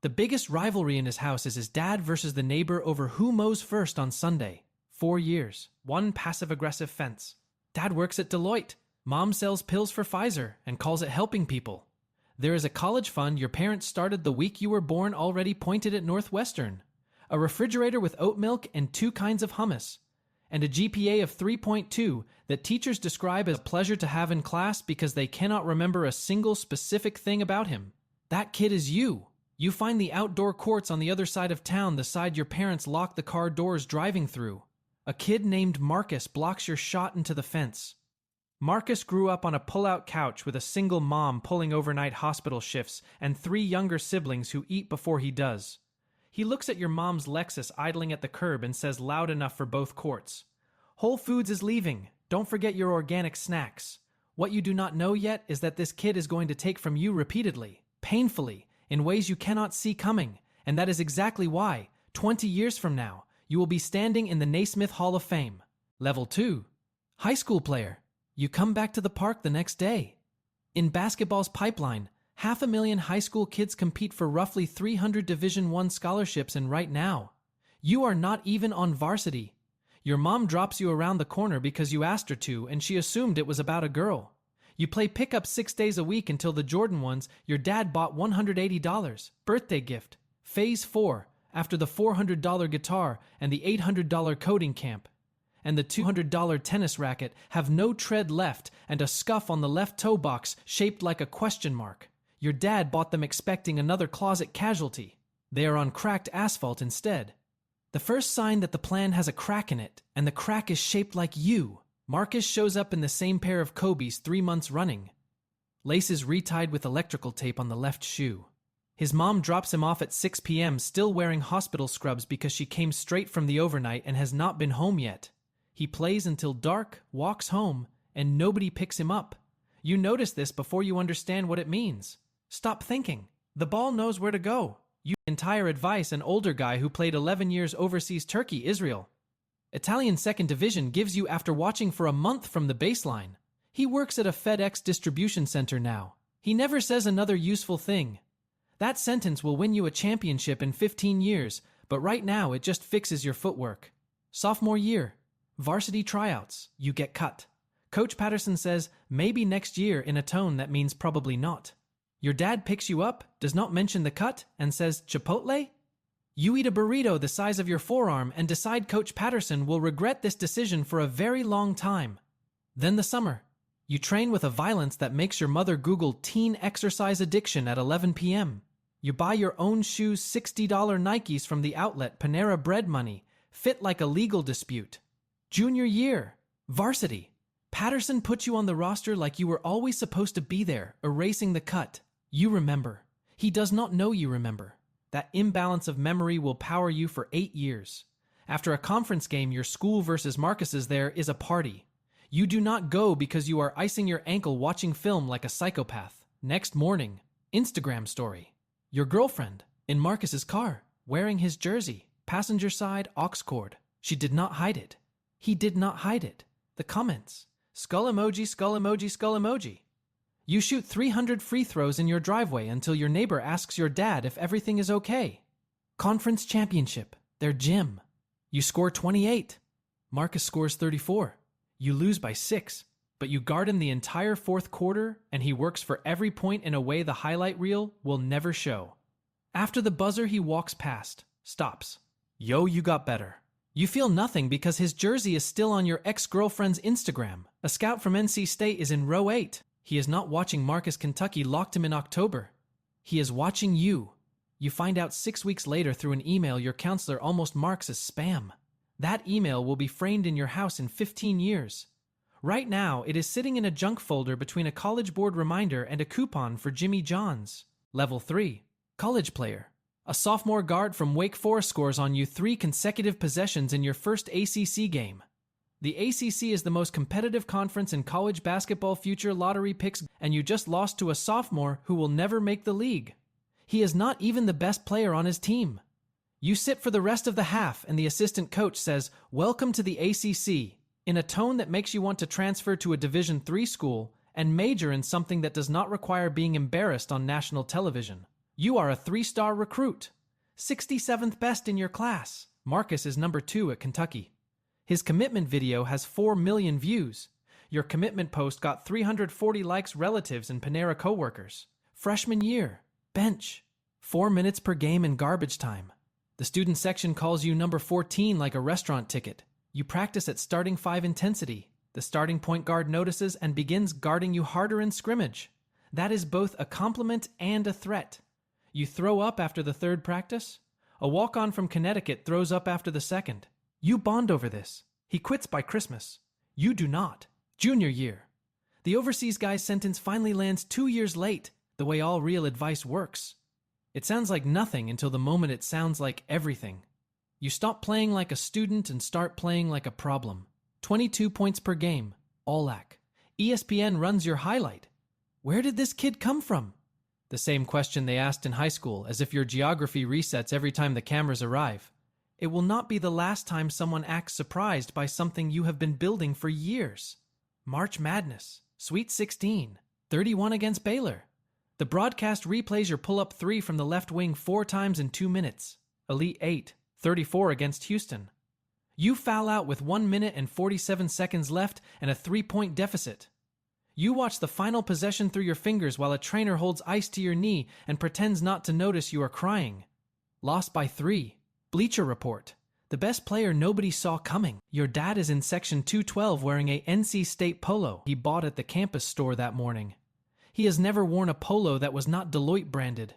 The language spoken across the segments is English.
The biggest rivalry in his house is his dad versus the neighbor over who mows first on Sunday. 4 years, one passive-aggressive fence. Dad works at Deloitte. Mom sells pills for Pfizer and calls it helping people. There is a college fund your parents started the week you were born already pointed at Northwestern. A refrigerator with oat milk and 2 kinds of hummus. And a GPA of 3.2 that teachers describe as a pleasure to have in class because they cannot remember a single specific thing about him. That kid is you. You find the outdoor courts on the other side of town, the side your parents lock the car doors driving through. A kid named Marcus blocks your shot into the fence. Marcus grew up on a pull-out couch with a single mom pulling overnight hospital shifts and 3 younger siblings who eat before he does. He looks at your mom's Lexus idling at the curb and says loud enough for both courts, "Whole Foods is leaving. Don't forget your organic snacks." What you do not know yet is that this kid is going to take from you repeatedly, painfully, in ways you cannot see coming, and that is exactly why, 20 years from now, you will be standing in the Naismith Hall of Fame. Level 2. High school player. You come back to the park the next day. In basketball's pipeline, 500,000 high school kids compete for roughly 300 Division I scholarships, and right now, you are not even on varsity. Your mom drops you around the corner because you asked her to, and she assumed it was about a girl. You play pickup 6 days a week until the Jordan ones your dad bought $180, birthday gift. Phase 4, after the $400 guitar and the $800 coding camp, and the $200 tennis racket have no tread left and a scuff on the left toe box shaped like a question mark. Your dad bought them expecting another closet casualty. They are on cracked asphalt instead. The first sign that the plan has a crack in it, and the crack is shaped like you. Marcus shows up in the same pair of Kobe's 3 months running. Laces retied with electrical tape on the left shoe. His mom drops him off at 6 p.m. still wearing hospital scrubs because she came straight from the overnight and has not been home yet. He plays until dark, walks home, and nobody picks him up. You notice this before you understand what it means. Stop thinking. The ball knows where to go. You entire advice an older guy who played 11 years overseas Turkey, Israel. Italian second division gives you after watching for a month from the baseline. He works at a FedEx distribution center now. He never says another useful thing. That sentence will win you a championship in 15 years, but right now it just fixes your footwork. Sophomore year, varsity tryouts, you get cut. Coach Patterson says maybe next year in a tone that means probably not. Your dad picks you up, does not mention the cut, and says Chipotle? You eat a burrito the size of your forearm and decide Coach Patterson will regret this decision for a very long time. Then the summer. You train with a violence that makes your mother Google teen exercise addiction at 11 p.m. You buy your own shoes, $60 Nikes from the outlet, Panera Bread money, fit like a legal dispute. Junior year. Varsity. Patterson puts you on the roster like you were always supposed to be there, erasing the cut. You remember. He does not know you remember. That imbalance of memory will power you for 8 years. After a conference game, your school versus Marcus's there is a party. You do not go because you are icing your ankle watching film like a psychopath. Next morning, Instagram story. Your girlfriend, in Marcus's car, wearing his jersey, passenger side aux cord. She did not hide it. He did not hide it. The comments. Skull emoji, skull emoji, skull emoji. You shoot 300 free throws in your driveway until your neighbor asks your dad if everything is okay. Conference championship, their gym. You score 28. Marcus scores 34. You lose by 6, but you guard him the entire fourth quarter and he works for every point in a way the highlight reel will never show. After the buzzer he walks past, stops. Yo, you got better. You feel nothing because his jersey is still on your ex-girlfriend's Instagram. A scout from NC State is in row 8. He is not watching Marcus. Kentucky locked him in October. He is watching you. You find out 6 weeks later through an email your counselor almost marks as spam. That email will be framed in your house in 15 years. Right now, it is sitting in a junk folder between a College Board reminder and a coupon for Jimmy John's. Level 3. College player. A sophomore guard from Wake Forest scores on you 3 consecutive possessions in your first ACC game. The ACC is the most competitive conference in college basketball future lottery picks, and you just lost to a sophomore who will never make the league. He is not even the best player on his team. You sit for the rest of the half, and the assistant coach says, "Welcome to the ACC," in a tone that makes you want to transfer to a Division III school and major in something that does not require being embarrassed on national television. You are a 3-star recruit. 67th best in your class. Marcus is number 2 at Kentucky. His commitment video has 4 million views. Your commitment post got 340 likes, relatives and Panera coworkers. Freshman year. Bench. 4 minutes per game in garbage time. The student section calls you number 14 like a restaurant ticket. You practice at starting 5 intensity. The starting point guard notices and begins guarding you harder in scrimmage. That is both a compliment and a threat. You throw up after the 3rd practice. A walk-on from Connecticut throws up after the 2nd. You bond over this. He quits by Christmas. You do not. Junior year. The overseas guy's sentence finally lands 2 years late, the way all real advice works. It sounds like nothing until the moment it sounds like everything. You stop playing like a student and start playing like a problem. 22 points per game. All-ac. ESPN runs your highlight. Where did this kid come from? The same question they asked in high school, as if your geography resets every time the cameras arrive. It will not be the last time someone acts surprised by something you have been building for years. March Madness. Sweet 16. 31 against Baylor. The broadcast replays your pull-up 3 from the left wing 4 times in 2 minutes. Elite 8. 34 against Houston. You foul out with 1 minute and 47 seconds left and a 3-point deficit. You watch the final possession through your fingers while a trainer holds ice to your knee and pretends not to notice you are crying. Lost by 3. Bleacher Report. The best player nobody saw coming. Your dad is in section 212 wearing a NC State polo he bought at the campus store that morning. He has never worn a polo that was not Deloitte branded.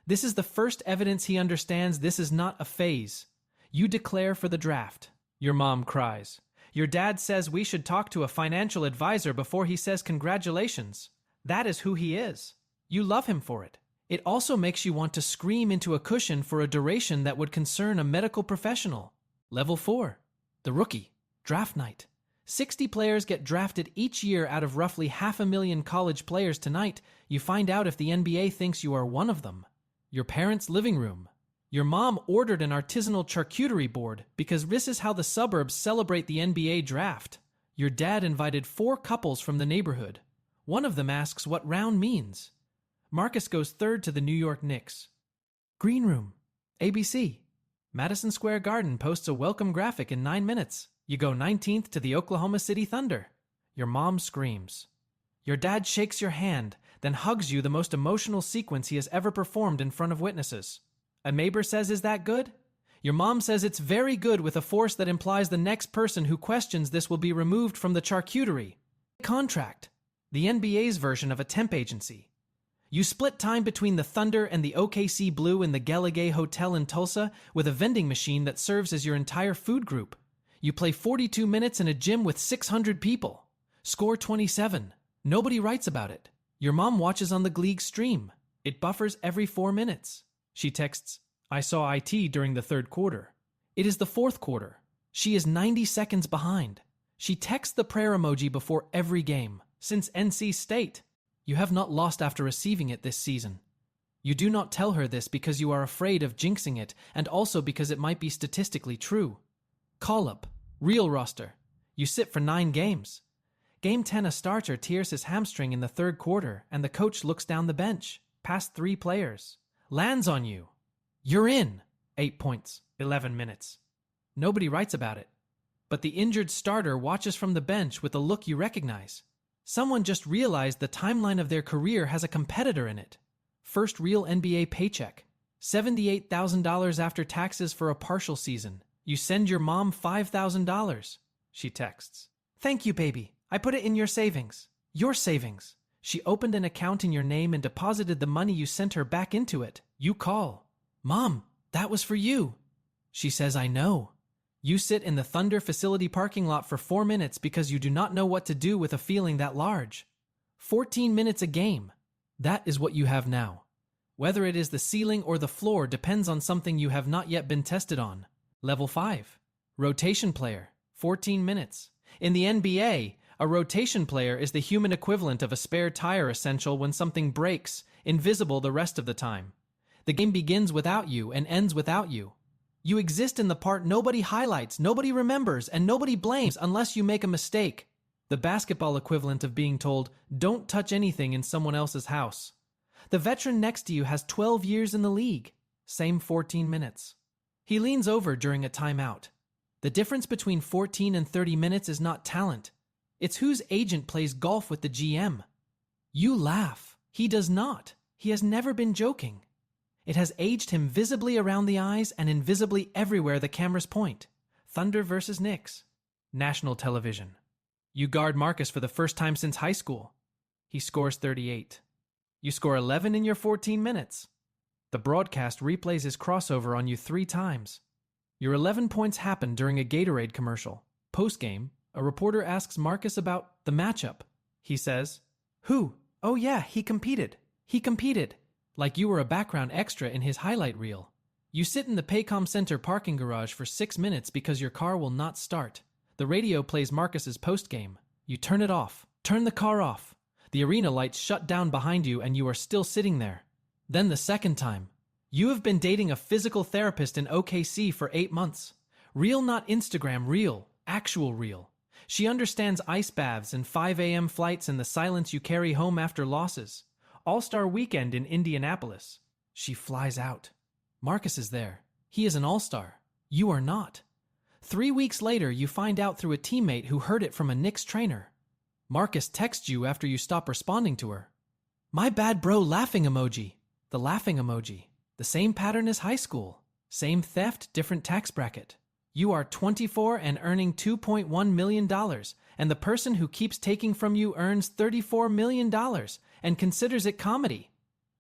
This is the first evidence he understands this is not a phase. You declare for the draft. Your mom cries. Your dad says we should talk to a financial advisor before he says congratulations. That is who he is. You love him for it. It also makes you want to scream into a cushion for a duration that would concern a medical professional. Level 4. The Rookie. Draft Night. 60 players get drafted each year out of roughly 500,000 college players. Tonight, you find out if the NBA thinks you are one of them. Your parents' living room. Your mom ordered an artisanal charcuterie board because this is how the suburbs celebrate the NBA draft. Your dad invited 4 couples from the neighborhood. One of them asks what round means. Marcus goes 3rd to the New York Knicks. Green Room. ABC. Madison Square Garden posts a welcome graphic in 9 minutes. You go 19th to the Oklahoma City Thunder. Your mom screams. Your dad shakes your hand, then hugs you, the most emotional sequence he has ever performed in front of witnesses. A neighbor says, "Is that good?" Your mom says it's very good with a force that implies the next person who questions this will be removed from the charcuterie. Contract. The NBA's version of a temp agency. You split time between the Thunder and the OKC Blue in the Gallagher Hotel in Tulsa with a vending machine that serves as your entire food group. You play 42 minutes in a gym with 600 people. Score 27. Nobody writes about it. Your mom watches on the Gleague stream. It buffers every 4 minutes. She texts, "I saw IT during the 3rd quarter." It is the 4th quarter. She is 90 seconds behind. She texts the prayer emoji before every game, since NC State. You have not lost after receiving it this season. You do not tell her this because you are afraid of jinxing it, and also because it might be statistically true. Call-up. Real roster. You sit for 9 games. Game 10, a starter tears his hamstring in the 3rd quarter, and the coach looks down the bench, past 3 players. Lands on you. You're in. 8 points, 11 minutes. Nobody writes about it. But the injured starter watches from the bench with a look you recognize. Someone just realized the timeline of their career has a competitor in it. First real NBA paycheck. $78,000 after taxes for a partial season. You send your mom $5,000. She texts. "Thank you, baby. I put it in your savings." Your savings. She opened an account in your name and deposited the money you sent her back into it. You call. "Mom, that was for you." She says, "I know." You sit in the Thunder facility parking lot for 4 minutes because you do not know what to do with a feeling that large. 14 minutes a game. That is what you have now. Whether it is the ceiling or the floor depends on something you have not yet been tested on. Level 5. Rotation player. 14 minutes. In the NBA, a rotation player is the human equivalent of a spare tire essential when something breaks, invisible the rest of the time. The game begins without you and ends without you. You exist in the part nobody highlights, nobody remembers, and nobody blames unless you make a mistake. The basketball equivalent of being told, "Don't touch anything in someone else's house." The veteran next to you has 12 years in the league. Same 14 minutes. He leans over during a timeout. The difference between 14 and 30 minutes is not talent. It's whose agent plays golf with the GM. You laugh. He does not. He has never been joking. It has aged him visibly around the eyes and invisibly everywhere the cameras point. Thunder versus Knicks. National television. You guard Marcus for the first time since high school. He scores 38. You score 11 in your 14 minutes. The broadcast replays his crossover on you 3 times. Your 11 points happen during a Gatorade commercial. Post-game, a reporter asks Marcus about the matchup. He says, "Who? Oh yeah, he competed. He competed." Like you were a background extra in his highlight reel. You sit in the Paycom Center parking garage for 6 minutes because your car will not start. The radio plays Marcus's post-game. You turn it off. Turn the car off. The arena lights shut down behind you and you are still sitting there. Then the second time. You have been dating a physical therapist in OKC for 8 months. Real, not Instagram, real. Actual real. She understands ice baths and 5 a.m. flights and the silence you carry home after losses. All-Star Weekend in Indianapolis. She flies out. Marcus is there. He is an all-star. You are not. 3 weeks later, you find out through a teammate who heard it from a Knicks trainer. Marcus texts you after you stop responding to her. "My bad bro, laughing emoji." The laughing emoji. The same pattern as high school. Same theft, different tax bracket. You are 24 and earning $2.1 million, and the person who keeps taking from you earns $34 million and considers it comedy.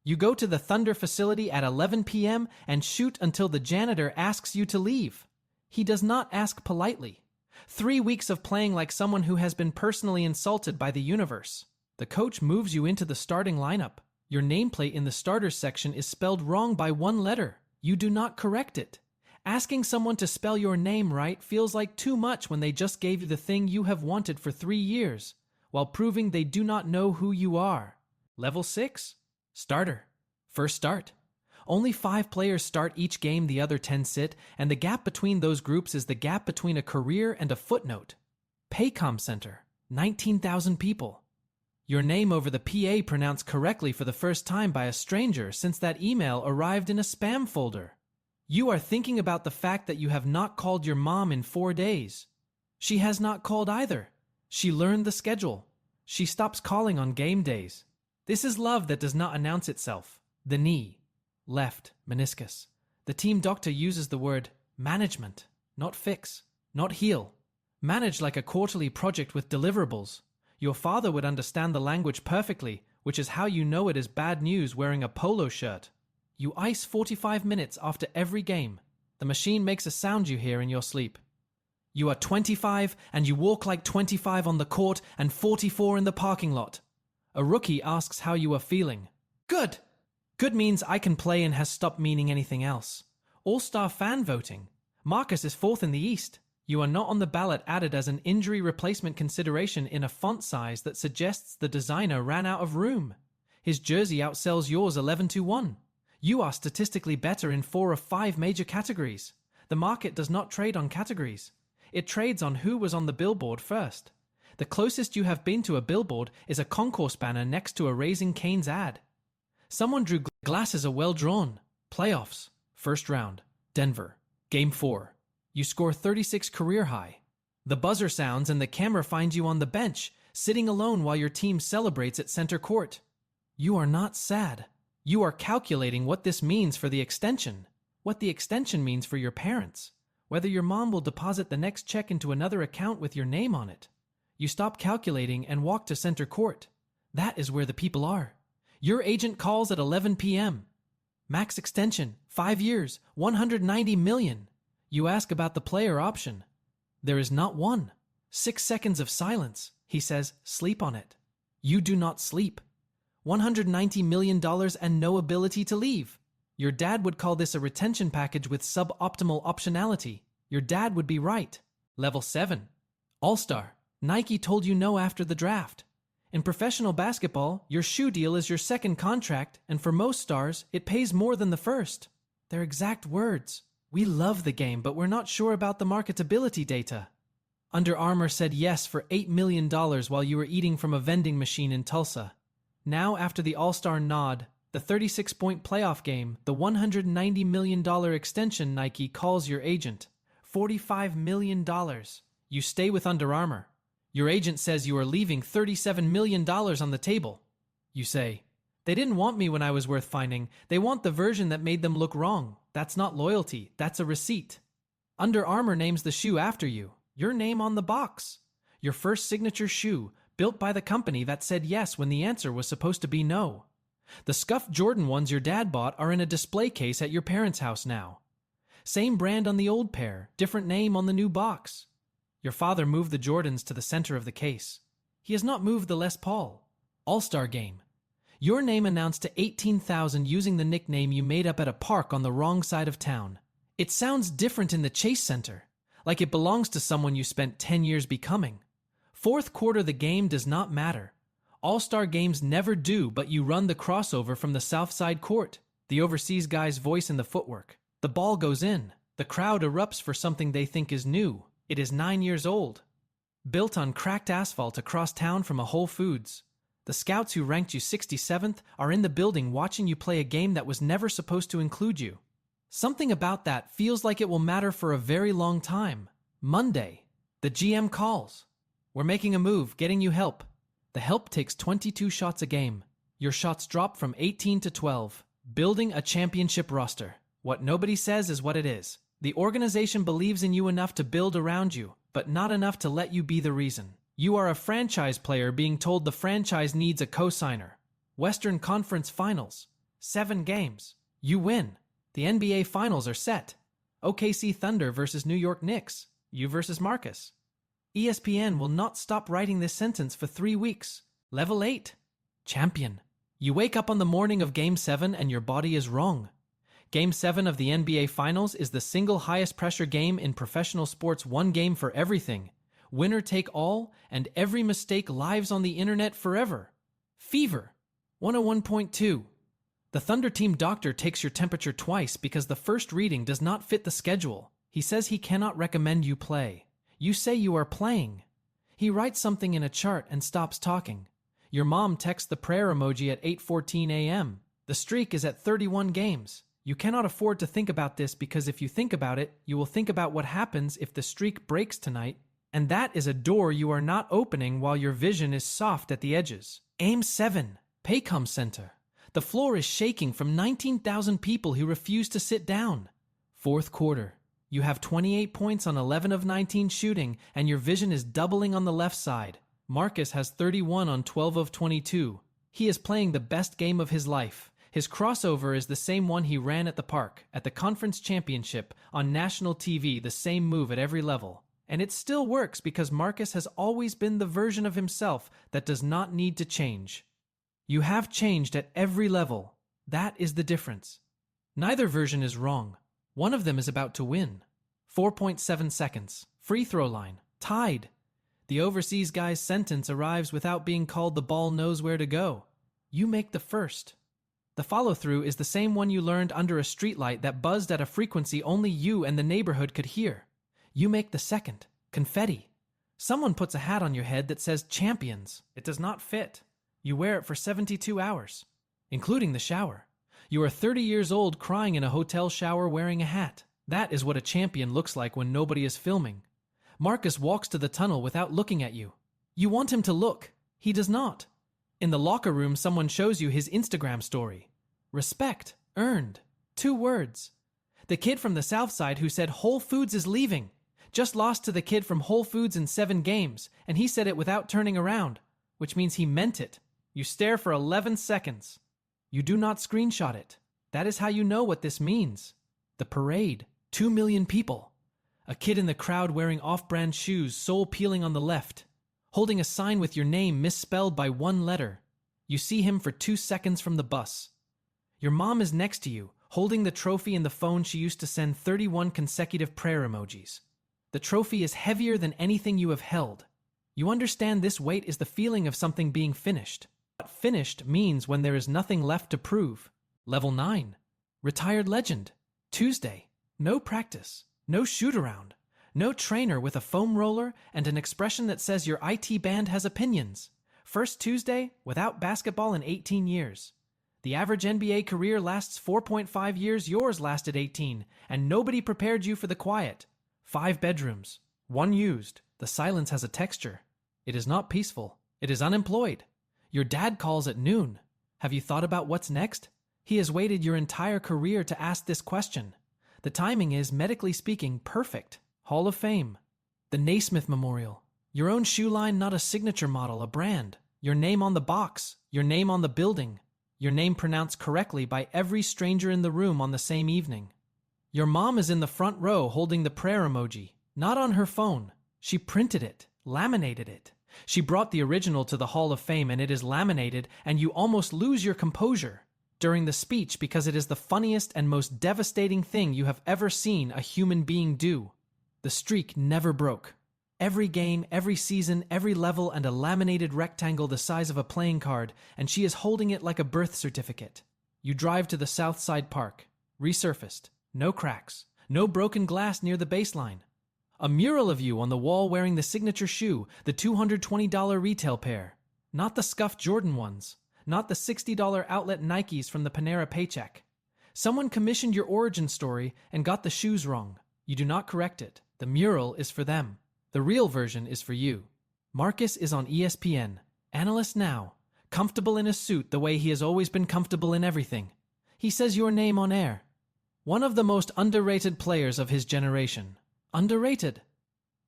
You go to the Thunder facility at 11 p.m. and shoot until the janitor asks you to leave. He does not ask politely. 3 weeks of playing like someone who has been personally insulted by the universe. The coach moves you into the starting lineup. Your nameplate in the starters section is spelled wrong by 1 letter. You do not correct it. Asking someone to spell your name right feels like too much when they just gave you the thing you have wanted for 3 years, while proving they do not know who you are. Level 6. Starter. First start. Only 5 players start each game, the other 10 sit, and the gap between those groups is the gap between a career and a footnote. Paycom Center. 19,000 people. Your name over the PA pronounced correctly for the first time by a stranger since that email arrived in a spam folder. You are thinking about the fact that you have not called your mom in 4 days. She has not called either. She learned the schedule. She stops calling on game days. This is love that does not announce itself. The knee. Left meniscus. The team doctor uses the word management, not fix, not heal. Manage like a quarterly project with deliverables. Your father would understand the language perfectly, which is how you know it is bad news wearing a polo shirt. You ice 45 minutes after every game. The machine makes a sound you hear in your sleep. You are 25 and you walk like 25 on the court and 44 in the parking lot. A rookie asks how you are feeling. Good. Good means I can play and has stopped meaning anything else. All-star fan voting. Marcus is 4th in the East. You are not on the ballot added as an injury replacement consideration in a font size that suggests the designer ran out of room. His jersey outsells yours 11-1. You are statistically better in 4 of 5 major categories. The market does not trade on categories. It trades on who was on the billboard first. The closest you have been to a billboard is a concourse banner next to a Raising Cane's ad. Someone drew glasses are well drawn. Playoffs. First round. Denver. Game 4. You score 36 career high. The buzzer sounds and the camera finds you on the bench, sitting alone while your team celebrates at center court. You are not sad. You are calculating what this means for the extension, what the extension means for your parents, whether your mom will deposit the next check into another account with your name on it. You stop calculating and walk to center court. That is where the people are. Your agent calls at 11 p.m. Max extension, 5 years, $190 million. You ask about the player option. There is not one. 6 seconds of silence. He says, sleep on it. You do not sleep. $190 million and no ability to leave. Your dad would call this a retention package with suboptimal optionality. Your dad would be right. Level 7. All-Star. Nike told you no after the draft. In professional basketball, your shoe deal is your second contract, and for most stars, it pays more than the first. Their exact words. We love the game, but we're not sure about the marketability data. Under Armour said yes for $8 million while you were eating from a vending machine in Tulsa. Now, after the All-Star nod, The 36-point playoff game, the $190 million extension Nike calls your agent. $45 million. You stay with Under Armour. Your agent says you are leaving $37 million on the table. You say, they didn't want me when I was worth finding. They want the version that made them look wrong. That's not loyalty. That's a receipt. Under Armour names the shoe after you. Your name on the box. Your first signature shoe, built by the company that said yes when the answer was supposed to be no. The scuffed Jordan ones your dad bought are in a display case at your parents' house now. Same brand on the old pair, different name on the new box. Your father moved the Jordans to the center of the case. He has not moved the Les Paul. All-Star Game. Your name announced to 18,000 using the nickname you made up at a park on the wrong side of town. It sounds different in the Chase Center, like it belongs to someone you spent 10 years becoming. Fourth quarter the game does not matter. All-Star games never do, but you run the crossover from the south side court. The overseas guy's voice in the footwork. The ball goes in. The crowd erupts for something they think is new. It is 9 years old. Built on cracked asphalt across town from a Whole Foods. The scouts who ranked you 67th are in the building watching you play a game that was never supposed to include you. Something about that feels like it will matter for a very long time. Monday. The GM calls. We're making a move, getting you help. The help takes 22 shots a game. Your shots drop from 18 to 12. Building a championship roster. What nobody says is what it is. The organization believes in you enough to build around you, but not enough to let you be the reason. You are a franchise player being told the franchise needs a co-signer. Western Conference Finals. 7 games. You win. The NBA Finals are set. OKC Thunder versus New York Knicks. You versus Marcus. ESPN will not stop writing this sentence for 3 weeks. Level 8. Champion. You wake up on the morning of Game 7 and your body is wrong. Game 7 of the NBA Finals is the single highest pressure game in professional sports. One game for everything. Winner take all, and every mistake lives on the internet forever. Fever. 101.2. The Thunder team doctor takes your temperature twice because the first reading does not fit the schedule. He says he cannot recommend you play. You say you are playing. He writes something in a chart and stops talking. Your mom texts the prayer emoji at 8:14 a.m. The streak is at 31 games. You cannot afford to think about this because if you think about it, you will think about what happens if the streak breaks tonight, and that is a door you are not opening while your vision is soft at the edges. Aim 7. Paycom Center. The floor is shaking from 19,000 people who refuse to sit down. Fourth quarter. You have 28 points on 11 of 19 shooting, and your vision is doubling on the left side. Marcus has 31 on 12 of 22. He is playing the best game of his life. His crossover is the same one he ran at the park, at the conference championship, on national TV, the same move at every level. And it still works because Marcus has always been the version of himself that does not need to change. You have changed at every level. That is the difference. Neither version is wrong. One of them is about to win. 4.7 seconds. Free throw line. Tied. The overseas guy's sentence arrives without being called. The ball knows where to go. You make the first. The follow-through is the same one you learned under a streetlight that buzzed at a frequency only you and the neighborhood could hear. You make the second. Confetti. Someone puts a hat on your head that says champions. It does not fit. You wear it for 72 hours, including the shower. You are 30 years old crying in a hotel shower wearing a hat. That is what a champion looks like when nobody is filming. Marcus walks to the tunnel without looking at you. You want him to look. He does not. In the locker room, someone shows you his Instagram story. Respect. Earned. 2 words. The kid from the South Side who said Whole Foods is leaving. Just lost to the kid from Whole Foods in 7 games, and he said it without turning around, which means he meant it. You stare for 11 seconds. You do not screenshot it. That is how you know what this means. The parade. 2 million people. A kid in the crowd wearing off-brand shoes, sole peeling on the left. Holding a sign with your name misspelled by 1 letter. You see him for 2 seconds from the bus. Your mom is next to you, holding the trophy and the phone she used to send 31 consecutive prayer emojis. The trophy is heavier than anything you have held. You understand this weight is the feeling of something being finished. What finished means when there is nothing left to prove. Level 9. Retired legend. Tuesday. No practice. No shoot-around. No trainer with a foam roller and an expression that says your IT band has opinions. First Tuesday without basketball in 18 years. The average NBA career lasts 4.5 years, yours lasted 18, and nobody prepared you for the quiet. 5 bedrooms, 1 used. The silence has a texture. It is not peaceful. It is unemployed. Your dad calls at noon. Have you thought about what's next? He has waited your entire career to ask this question. The timing is, medically speaking, perfect. Hall of Fame. The Naismith Memorial. Your own shoe line, not a signature model, a brand. Your name on the box. Your name on the building. Your name pronounced correctly by every stranger in the room on the same evening. Your mom is in the front row holding the prayer emoji, not on her phone. She printed it, laminated it. She brought the original to the Hall of Fame and it is laminated, and you almost lose your composure during the speech because it is the funniest and most devastating thing you have ever seen a human being do. The streak never broke. Every game, every season, every level, and a laminated rectangle the size of a playing card, and she is holding it like a birth certificate. You drive to the South Side Park. Resurfaced. No cracks. No broken glass near the baseline. A mural of you on the wall wearing the signature shoe, the $220 retail pair. Not the scuffed Jordan ones. Not the $60 outlet Nikes from the Panera paycheck. Someone commissioned your origin story and got the shoes wrong. You do not correct it. The mural is for them. The real version is for you. Marcus is on ESPN. Analyst now. Comfortable in a suit the way he has always been comfortable in everything. He says your name on air. One of the most underrated players of his generation. Underrated.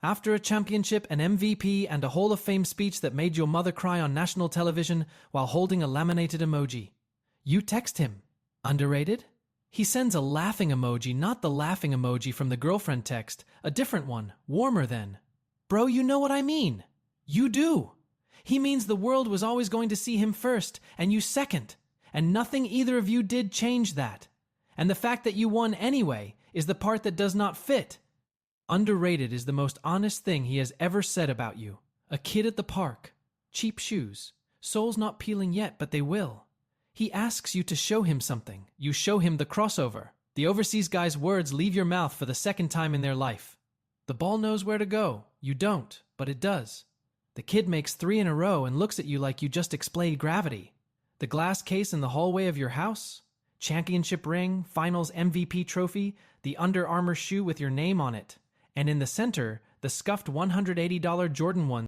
After a championship, an MVP, and a Hall of Fame speech that made your mother cry on national television while holding a laminated emoji. You text him. Underrated? He sends a laughing emoji, not the laughing emoji from the girlfriend text, a different one, warmer than. Bro, you know what I mean. You do. He means the world was always going to see him first, and you second. And nothing either of you did change that. And the fact that you won anyway is the part that does not fit. Underrated is the most honest thing he has ever said about you. A kid at the park. Cheap shoes. Soles not peeling yet, but they will. He asks you to show him something. You show him the crossover. The overseas guy's words leave your mouth for the second time in their life. The ball knows where to go. You don't, but it does. The kid makes 3 in a row and looks at you like you just explained gravity. The glass case in the hallway of your house. Championship ring, finals MVP trophy, the Under Armour shoe with your name on it. And in the center, the scuffed $180 Jordan one